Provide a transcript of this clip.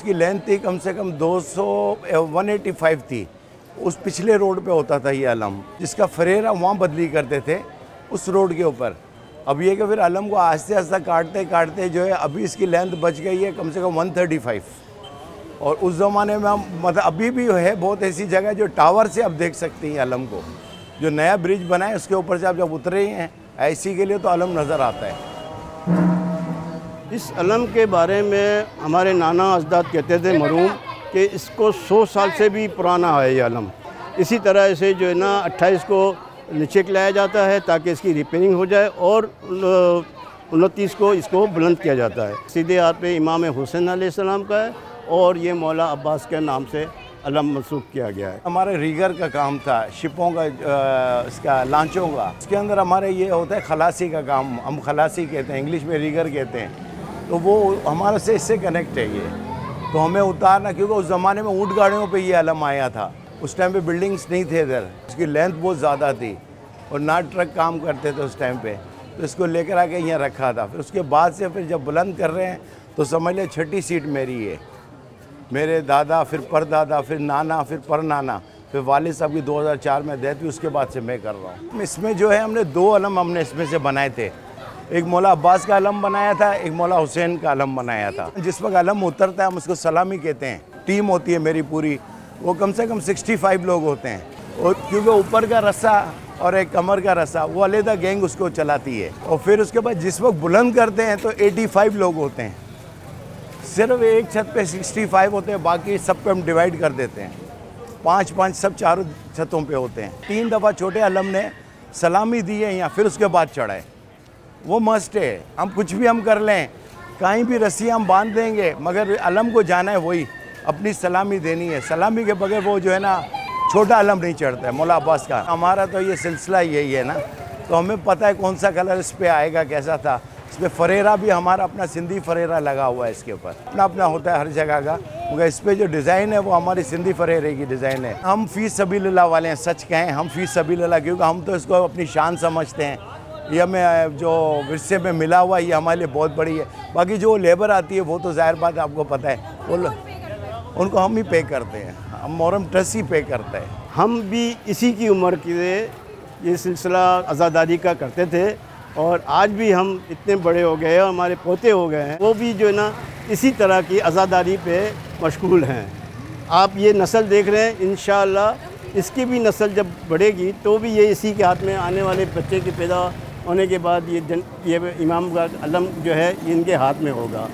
उसकी लेंथ थी कम से कम 185 थी। उस पिछले रोड पे होता था ये अलम, जिसका फरेरा वहाँ बदली करते थे उस रोड के ऊपर। अब ये कि फिर अलम को आहिस्ते आहिस्ते काटते काटते जो है अभी इसकी लेंथ बच गई है कम से कम 135। और उस ज़माने में हम मतलब अभी भी है बहुत ऐसी जगह जो टावर से आप देख सकती हैं अलम को। जो नया ब्रिज बना है उसके ऊपर से आप जब उतरे हैं ऐसी के लिए तो अलम नज़र आता है। इस अलम के बारे में हमारे नाना अजदाद कहते थे मरूम कि इसको 100 साल से भी पुराना है ये अलम। इसी तरह से जो है ना 28 को नीचे लाया जाता है ताकि इसकी रिपेयरिंग हो जाए और 29 को इसको बुलंद किया जाता है। सीधे हाथ पे इमाम हुसैन अलैहिस्सलाम का है और ये मौला अब्बास के नाम से अलम मंसूब किया गया है। हमारे रीगर का काम था, शिपों का इसका लांचों का। इसके अंदर हमारे ये होता है खलासी का काम, हम खलासी कहते हैं, इंग्लिश में रीगर कहते हैं। तो वो हमारे से इससे कनेक्ट है ये। तो हमें उतारना, क्योंकि उस ज़माने में ऊँट गाड़ियों पे ये अलम आया था। उस टाइम पे बिल्डिंग्स नहीं थे इधर, इसकी लेंथ बहुत ज़्यादा थी और नाट ट्रक काम करते थे उस टाइम पे। तो इसको लेकर आके यहाँ रखा था। फिर उसके बाद से फिर जब बुलंद कर रहे हैं तो समझ लें 6ठी सीट मेरी है। मेरे दादा, फिर परदादा, फिर नाना, फिर परनाना, फिर वालिद साहब की 2004 में डेथ हुई, उसके बाद से मैं कर रहा हूँ। इसमें जो है हमने 2 अलम हमने इसमें से बनाए थे। एक मौला अब्बास का अलम बनाया था, एक मौला हुसैन का अलम बनाया था। जिस वक्त अलम उतरता है हम उसको सलामी कहते हैं। टीम होती है मेरी पूरी, वो कम से कम 65 लोग होते हैं। और क्योंकि ऊपर का रस्सा और एक कमर का रस्सा वो अलहदा गैंग उसको चलाती है। और फिर उसके बाद जिस वक्त बुलंद करते हैं तो 85 लोग होते हैं। सिर्फ एक छत पे 65 होते हैं, बाकी सब पे हम डिवाइड कर देते हैं। 5-5 सब चारों छतों पे होते हैं। 3 दफ़ा छोटे अलम ने सलामी दी है यहाँ, फिर उसके बाद चढ़ाए। वो मस्ट है। हम कुछ भी हम कर लें, कहीं भी रस्सी हम बांध देंगे, मगर अलम को जाना है वही, अपनी सलामी देनी है। सलामी के बगैर वो जो है ना छोटा अलम नहीं चढ़ता है मौला अब्बास का। हमारा तो ये सिलसिला यही है ना, तो हमें पता है कौन सा कलर इस पर आएगा, कैसा था। इस पर फरेरा भी हमारा अपना सिंधी फरेरा लगा हुआ है। इसके ऊपर अपना अपना होता है हर जगह का, मगर इस पर जो डिज़ाइन है वो हमारी सिंधी फरेरे की डिज़ाइन है। हम फ़ी सबीलिल्लाह वाले हैं, सच कहें हम फ़ी सबीलिल्लाह, क्योंकि हम तो इसको अपनी शान समझते हैं। ये हमें जो विरसे में मिला हुआ ये हमारे लिए बहुत बड़ी है। बाकी जो लेबर आती है वो तो ज़ाहिर बात आपको पता है, वो उनको हम ही पे करते हैं, हम मोहर्रम ट्रस्ट ही पे करते हैं। हम भी इसी की उम्र के ये सिलसिला अज़ादारी का करते थे और आज भी हम इतने बड़े हो गए और हमारे पोते हो गए हैं, वो भी जो है ना इसी तरह की अज़ादारी पे मशगूल हैं। आप ये नस्ल देख रहे हैं, इंशाअल्लाह इसकी भी नस्ल जब बढ़ेगी तो भी ये इसी के हाथ में, आने वाले बच्चे के पैदा होने के बाद ये इमाम का अलम जो है इनके हाथ में होगा।